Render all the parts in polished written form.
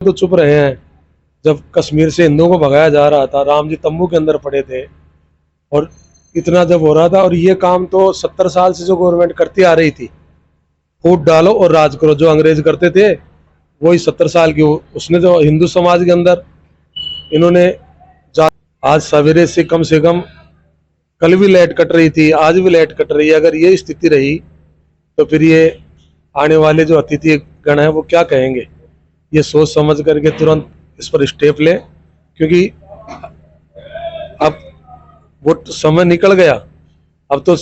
तो चुप रहे हैं। जब कश्मीर से हिंदुओं को भगाया जा रहा था, राम जी तंबू के अंदर पड़े थे और इतना जब हो रहा था, और ये काम तो 70 साल से जो गवर्नमेंट करती आ रही थी, फूट डालो और राज करो, जो अंग्रेज करते थे वही 70 साल की उसने जो हिंदू समाज के अंदर इन्होंने आज सवेरे से कम कल भी लाइट कट रही थी, आज भी लाइट कट रही है। अगर ये स्थिति रही तो फिर ये आने वाले जो अतिथि गण है वो क्या कहेंगे। ये सोच समझ करके तुरंत इस पर स्टेप ले, क्योंकि अब वो समय निकल गया। अब तो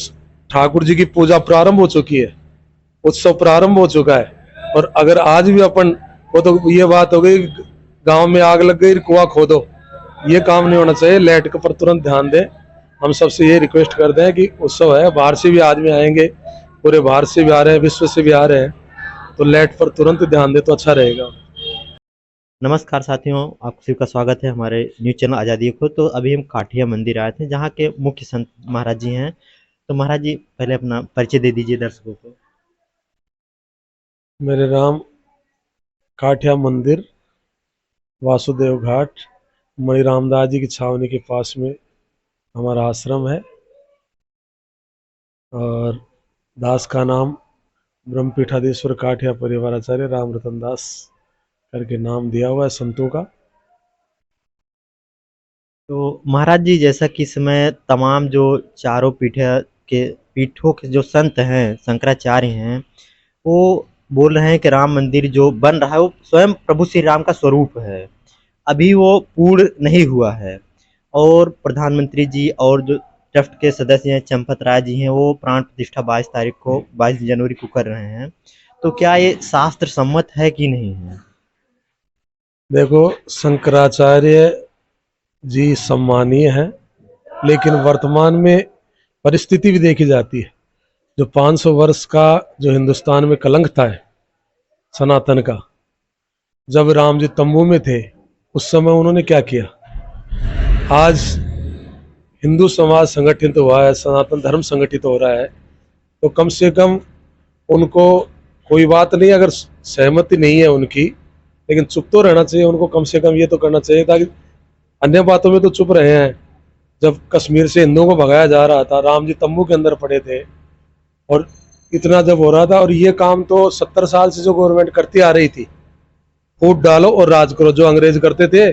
ठाकुर जी की पूजा प्रारंभ हो चुकी है, उत्सव प्रारंभ हो चुका है। और अगर आज भी अपन वो, तो ये बात हो गई गांव में आग लग गई कुआं खोदो, ये काम नहीं होना चाहिए। लाइट पर तुरंत ध्यान दें। हम सबसे ये रिक्वेस्ट करते हैं कि उत्सव है, बाहर से भी आदमी आएंगे, पूरे भारत से भी आ रहे हैं, विश्व से भी आ रहे हैं, तो लाइट पर तुरंत ध्यान दे तो अच्छा रहेगा। नमस्कार साथियों, आप सभी का स्वागत है हमारे न्यूज चैनल आज़ादी को। तो अभी हम काठिया मंदिर आए थे, जहाँ के मुख्य संत महाराज जी हैं। तो महाराज जी पहले अपना परिचय दे दीजिए दर्शकों को। मेरे राम, काठिया मंदिर, वासुदेव घाट, मणि रामदास जी की छावनी के पास में हमारा आश्रम है। और दास का नाम ब्रह्मपीठाधीश्वर काठिया परिवाराचार्य राम रतन दास करके नाम दिया हुआ है संतों का। तो महाराज जी, जैसा कि इस समय तमाम जो चारों पीठों के जो संत हैं, शंकराचार्य हैं, वो बोल रहे हैं कि राम मंदिर जो बन रहा है वो स्वयं प्रभु श्री राम का स्वरूप है, अभी वो पूर्ण नहीं हुआ है। और प्रधानमंत्री जी और जो ट्रस्ट के सदस्य हैं चंपत राय जी हैं, वो प्राण प्रतिष्ठा 22 जनवरी को कर रहे हैं। तो क्या ये शास्त्र सम्मत है कि नहीं है? देखो, शंकराचार्य जी सम्मानीय हैं, लेकिन वर्तमान में परिस्थिति भी देखी जाती है। जो 500 वर्ष का जो हिंदुस्तान में कलंक था सनातन का, जब राम जी तंबू में थे उस समय उन्होंने क्या किया। आज हिंदू समाज संगठित हुआ है, सनातन धर्म संगठित हो रहा है, तो कम से कम उनको कोई बात नहीं, अगर सहमति नहीं है उनकी, लेकिन चुप तो रहना चाहिए उनको। कम से कम ये तो करना चाहिए, ताकि अन्य बातों में तो चुप रहे हैं। जब कश्मीर से हिंदुओं को भगाया जा रहा था, राम जी तंबू के अंदर पड़े थे और इतना जब हो रहा था, और ये काम तो 70 साल से जो गवर्नमेंट करती आ रही थी, फूट डालो और राज करो, जो अंग्रेज करते थे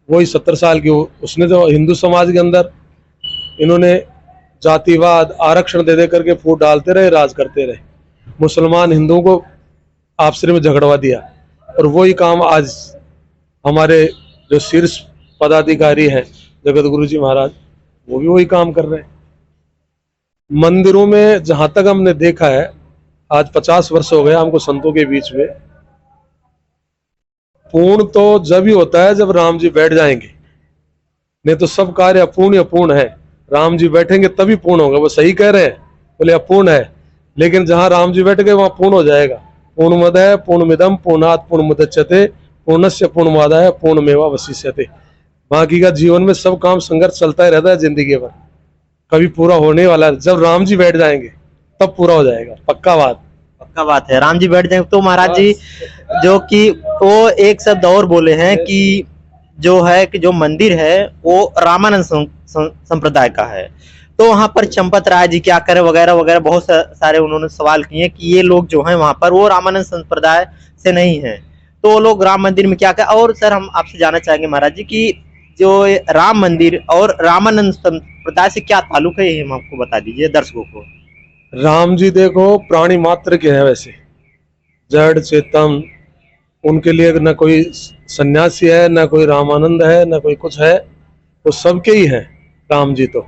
वही 70 साल की उसने जो हिंदू समाज के अंदर इन्होंने जातिवाद आरक्षण दे दे करके फूट डालते रहे, राज करते रहे, मुसलमान हिंदुओं को आपस में झगड़वा दिया। और वही काम आज हमारे जो शीर्ष पदाधिकारी हैं जगत गुरु जी महाराज, वो भी वही काम कर रहे हैं। मंदिरों में जहां तक हमने देखा है, आज 50 वर्ष हो गए हमको संतों के बीच में, पूर्ण तो जब ही होता है जब राम जी बैठ जाएंगे, नहीं तो सब कार्य अपूर्ण है। राम जी बैठेंगे तभी पूर्ण होगा। वो सही कह रहे हैं, बोले अपूर्ण है, लेकिन जहां राम जी बैठ गए वहां पूर्ण हो जाएगा। पूर्णमदः पूर्णमिदं पूर्णात् पूर्णमुदच्यते पूर्णस्य पूर्णमादाय पूर्णमेवावशिष्यते। बाकी का जीवन में सब काम संघर्ष चलता ही रहता है जिंदगी भर, कभी पूरा होने वाला है। जब राम जी बैठ जाएंगे तब पूरा हो जाएगा, पक्का बात। पक्का बात है, राम जी बैठ जाएंगे। तो महाराज जी, जो कि वो एक शब्द और बोले हैं कि जो है कि जो मंदिर है वो रामानंद संप्रदाय का है। तो वहां पर चंपत राय जी क्या करे वगैरह वगैरह बहुत सारे उन्होंने सवाल किए कि ये लोग जो हैं वहां पर वो रामानंद संप्रदाय से नहीं है, तो वो लोग राम मंदिर में क्या करे। और सर, हम आपसे जानना चाहेंगे महाराज जी कि जो राम मंदिर और रामानंद संप्रदाय से क्या ताल्लुक है, ये हम आपको बता दीजिए दर्शकों को। राम जी देखो प्राणी मात्र के हैं, वैसे जड़ चेतन, उनके लिए न कोई सन्यासी है, न कोई रामानंद है, न कोई कुछ है, वो सबके ही हैं राम जी तो।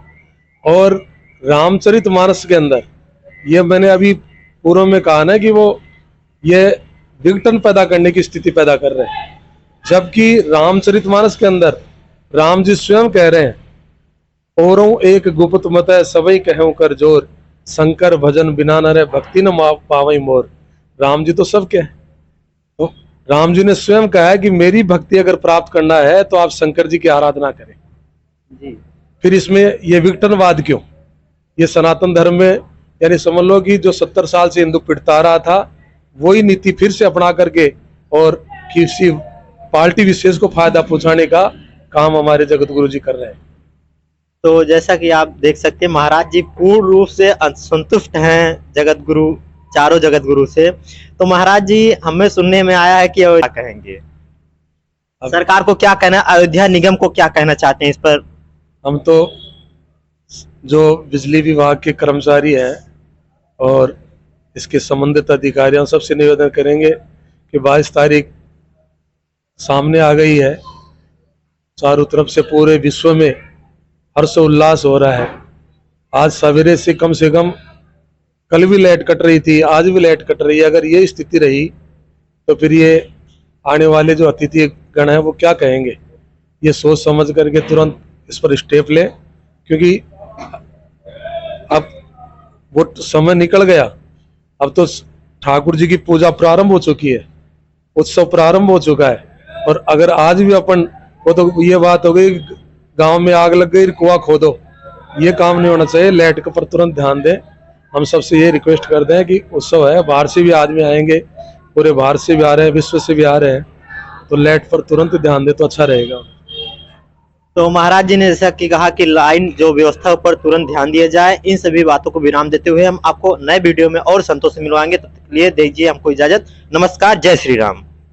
और रामचरितमानस के अंदर ये मैंने अभी पूर्व में कहा ना कि वो ये विघटन पैदा करने की स्थिति पैदा कर रहे हैं, जबकि रामचरितमानस के अंदर राम जी स्वयं कह रहे हैं, औरों एक गुप्त मत है सबई कहूं कर जोर, शंकर भजन बिना न रहे भक्ति न पावई मोर। राम जी तो सबके हैं। तो राम जी ने स्वयं कहा है कि मेरी भक्ति अगर प्राप्त करना है तो आप शंकर जी की आराधना करें जी। फिर इसमें ये विघटनवाद क्यों? ये सनातन धर्म में, यानी समझ लो कि जो 70 साल से हिंदू पिटता रहा था, वही नीति फिर से अपना करके, और किसी पार्टी विशेष को फायदा पहुंचाने का काम हमारे जगत गुरु जी कर रहे हैं। तो जैसा कि आप देख सकते हैं महाराज जी पूर्ण रूप से संतुष्ट हैं जगत गुरु, चारों जगत गुरु से। तो महाराज जी हमें सुनने में आया है कि क्या कहेंगे, सरकार को क्या कहना, अयोध्या निगम को क्या कहना चाहते हैं इस पर? हम तो जो बिजली विभाग के कर्मचारी हैं और इसके संबंधित अधिकारियों सबसे निवेदन करेंगे कि 22 तारीख सामने आ गई है, चारों तरफ से पूरे विश्व में हर्षोल्लास हो रहा है। आज सवेरे से कम कल भी लाइट कट रही थी, आज भी लाइट कट रही है। अगर ये स्थिति रही तो फिर ये आने वाले जो अतिथि गण है वो क्या कहेंगे। ये सोच समझ करके तुरंत इस पर स्टेप ले, क्योंकि अब वो समय निकल गया। अब तो ठाकुर जी की पूजा प्रारंभ हो चुकी है, उत्सव प्रारंभ हो चुका है। और अगर आज भी अपन वो, तो ये बात हो गई गांव में आग लग गई कुआं खोदो, ये काम नहीं होना चाहिए। लाइट पर तुरंत ध्यान दें। हम सबसे ये रिक्वेस्ट करते हैं कि उत्सव है, बाहर से भी आदमी आएंगे, पूरे भारत से भी आ रहे हैं, विश्व से भी आ रहे हैं, तो लाइट पर तुरंत ध्यान दे तो अच्छा रहेगा। तो महाराज जी ने जैसा कि कहा कि लाइन जो व्यवस्था पर तुरंत ध्यान दिया जाए, इन सभी बातों को विराम देते हुए हम आपको नए वीडियो में और संतोष से मिलवाएंगे। तो लिए दीजिए हमको इजाजत। नमस्कार, जय श्री राम।